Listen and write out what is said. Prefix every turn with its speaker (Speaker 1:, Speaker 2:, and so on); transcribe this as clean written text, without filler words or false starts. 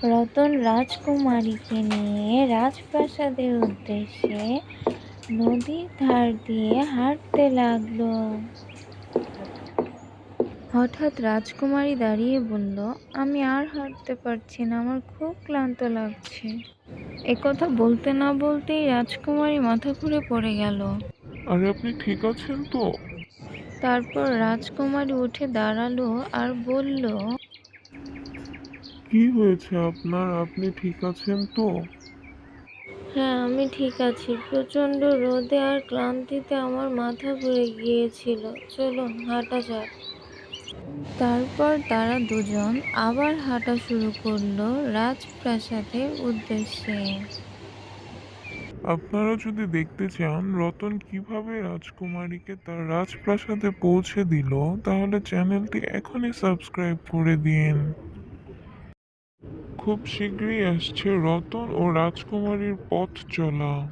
Speaker 1: রতন রাজকুমারীকে নিয়ে রাজপ্রাসাদের উদ্দেশ্যে নদীর ধার দিয়ে হাঁটতে লাগলো। হঠাৎ রাজকুমারী দাঁড়িয়ে বলল, আমি আর হাঁটতে পারছি না, আমার খুব ক্লান্ত লাগছে। একথা বলতে না বলতেই রাজকুমারী মাথা ঘুরে পড়ে গেল।
Speaker 2: আরে আপনি ঠিক আছেন তো?
Speaker 1: তারপর রাজকুমারী উঠে দাঁড়ালো আর বলল,
Speaker 2: কি হয়েছে আপনার? আপনি ঠিক আছেন তো?
Speaker 1: হ্যাঁ, আমি ঠিক আছি। প্রচণ্ড রোদে আর ক্লান্তিতে আমার মাথা ঘুরে গিয়েছিল। চলুন হাঁটা যাক। তারপর তারা দুজন আবার হাঁটা শুরু করলো রাজপ্রাসাদের উদ্দেশ্যে।
Speaker 2: আপনারা যদি দেখতে চান রতন কিভাবে রাজকুমারীকে তার রাজপ্রাসাদে পৌঁছে দিল, তাহলে চ্যানেলটি এখনই সাবস্ক্রাইব করে দিন। খুব শীঘ্রই আসছে রতন ও রাজকুমারীর পথ চলা।